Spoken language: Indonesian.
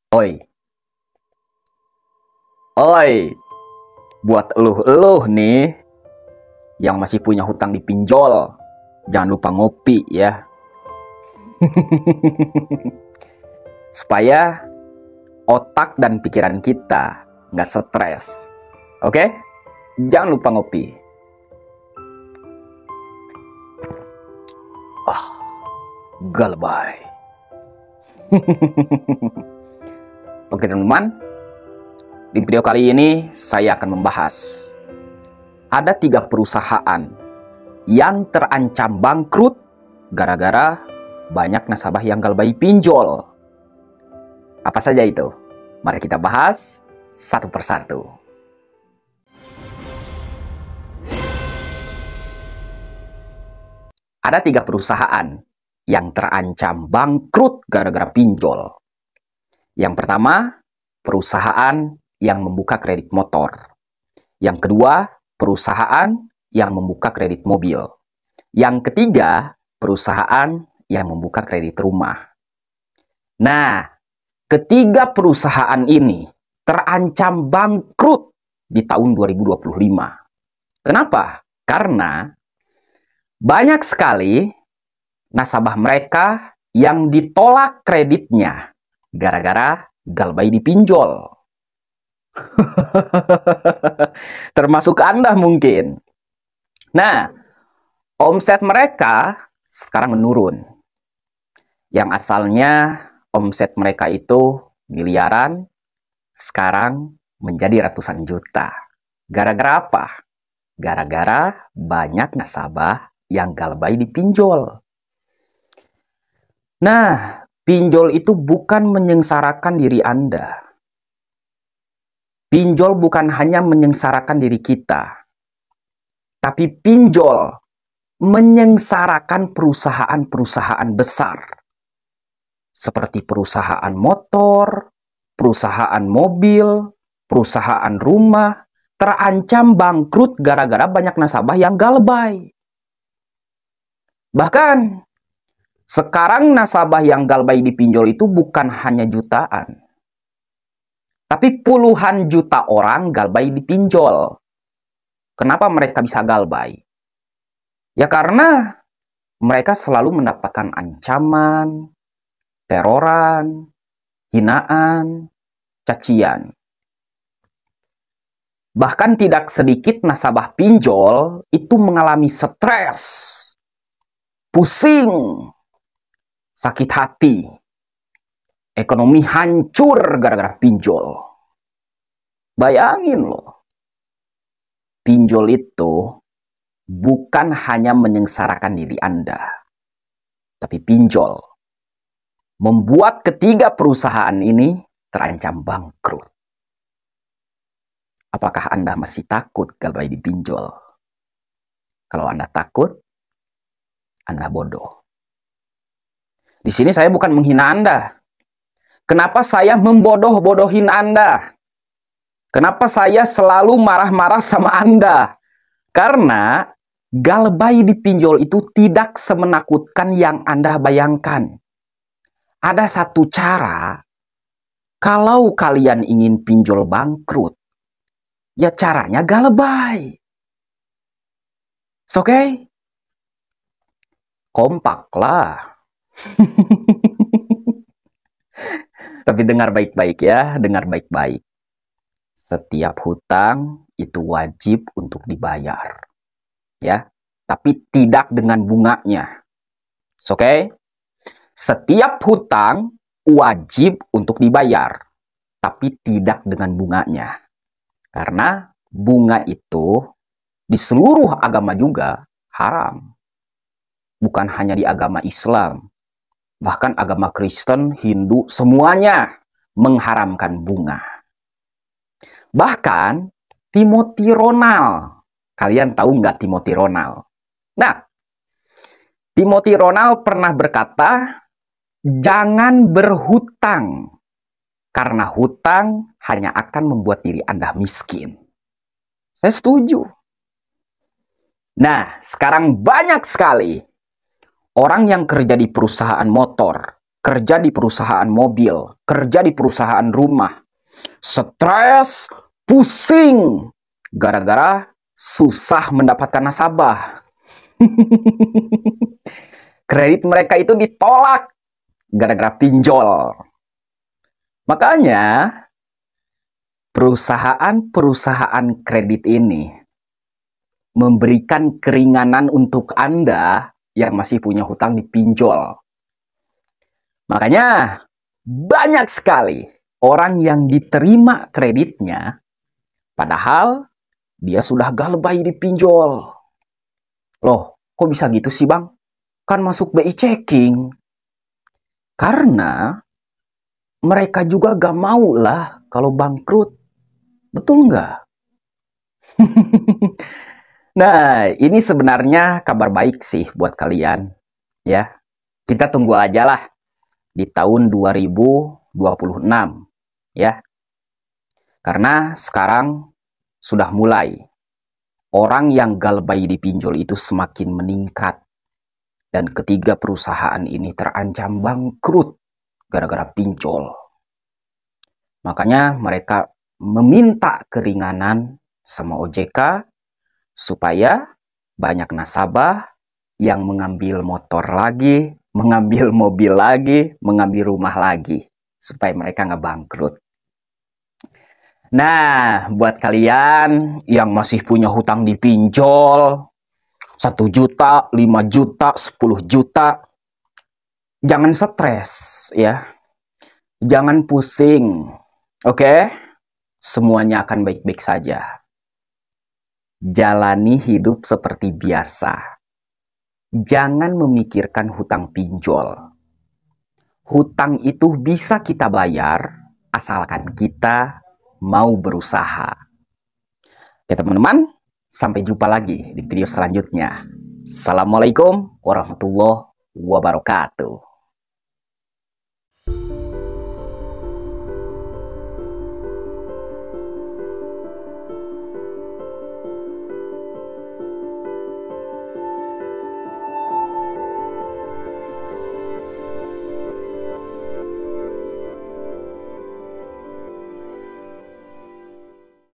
Oi, oi, buat eluh-eluh nih yang masih punya hutang di pinjol, jangan lupa ngopi ya. Supaya otak dan pikiran kita nggak stres. Oke? Jangan lupa ngopi. Ah, galbay. Oke teman-teman, di video kali ini saya akan membahas ada 3 perusahaan yang terancam bangkrut gara-gara banyak nasabah yang galbay pinjol. Apa saja itu? Mari kita bahas satu persatu. Ada 3 perusahaan yang terancam bangkrut gara-gara pinjol. Yang pertama, perusahaan yang membuka kredit motor. Yang kedua, perusahaan yang membuka kredit mobil. Yang ketiga, perusahaan yang membuka kredit rumah. Nah, ketiga perusahaan ini terancam bangkrut di tahun 2025. Kenapa? Karena banyak sekali nasabah mereka yang ditolak kreditnya gara-gara galbay dipinjol. Termasuk Anda mungkin. Nah, omset mereka sekarang menurun. Yang asalnya omset mereka itu miliaran, sekarang menjadi ratusan juta. Gara-gara apa? Gara-gara banyak nasabah yang galbay dipinjol. Nah, pinjol itu bukan menyengsarakan diri Anda. Pinjol bukan hanya menyengsarakan diri kita, tapi pinjol menyengsarakan perusahaan-perusahaan besar. Seperti perusahaan motor, perusahaan mobil, perusahaan rumah, terancam bangkrut gara-gara banyak nasabah yang galbay. Bahkan, sekarang nasabah yang galbay dipinjol itu bukan hanya jutaan, tapi puluhan juta orang galbay dipinjol. Kenapa mereka bisa galbay? Ya karena mereka selalu mendapatkan ancaman, teroran, hinaan, cacian. Bahkan tidak sedikit nasabah pinjol itu mengalami stres, pusing, sakit hati, ekonomi hancur gara-gara pinjol. Bayangin loh, pinjol itu bukan hanya menyengsarakan diri Anda, tapi pinjol membuat ketiga perusahaan ini terancam bangkrut. Apakah Anda masih takut galbay dipinjol? Kalau Anda takut, Anda bodoh. Di sini saya bukan menghina Anda. Kenapa saya membodoh-bodohin Anda? Kenapa saya selalu marah-marah sama Anda? Karena galbay dipinjol itu tidak semenakutkan yang Anda bayangkan. Ada satu cara, kalau kalian ingin pinjol bangkrut, ya caranya galbay. Oke? Kompaklah. Tapi dengar baik-baik ya, dengar baik-baik. Setiap hutang itu wajib untuk dibayar. Ya, tapi tidak dengan bunganya. Oke? Setiap hutang wajib untuk dibayar, tapi tidak dengan bunganya. Karena bunga itu di seluruh agama juga haram. Bukan hanya di agama Islam. Bahkan agama Kristen, Hindu, semuanya mengharamkan bunga. Bahkan Timothy Ronald. Kalian tahu nggak Timothy Ronald? Nah, Timothy Ronald pernah berkata, jangan berhutang. Karena hutang hanya akan membuat diri Anda miskin. Saya setuju. Nah, sekarang banyak sekali orang yang kerja di perusahaan motor, kerja di perusahaan mobil, kerja di perusahaan rumah, stres, pusing, gara-gara susah mendapatkan nasabah. Kredit mereka itu ditolak gara-gara pinjol. Makanya, perusahaan-perusahaan kredit ini memberikan keringanan untuk Anda yang masih punya hutang di pinjol. Makanya, banyak sekali orang yang diterima kreditnya, padahal dia sudah galbay di pinjol. Loh, kok bisa gitu sih bang? Kan masuk BI checking. Karena mereka juga gak mau lah kalau bangkrut. Betul nggak? Nah, ini sebenarnya kabar baik sih buat kalian. Ya, kita tunggu aja lah di tahun 2026. Ya, karena sekarang sudah mulai. Orang yang galbay di pinjol itu semakin meningkat. Dan ketiga perusahaan ini terancam bangkrut gara-gara pinjol. Makanya mereka meminta keringanan sama OJK supaya banyak nasabah yang mengambil motor lagi, mengambil mobil lagi, mengambil rumah lagi, supaya mereka nggak bangkrut. Nah, buat kalian yang masih punya hutang di pinjol, 1 juta, 5 juta, 10 juta, jangan stres ya. Jangan pusing. Oke? Semuanya akan baik-baik saja. Jalani hidup seperti biasa. Jangan memikirkan hutang pinjol. Hutang itu bisa kita bayar asalkan kita mau berusaha. Oke teman-teman, sampai jumpa lagi di video selanjutnya. Assalamualaikum warahmatullahi wabarakatuh.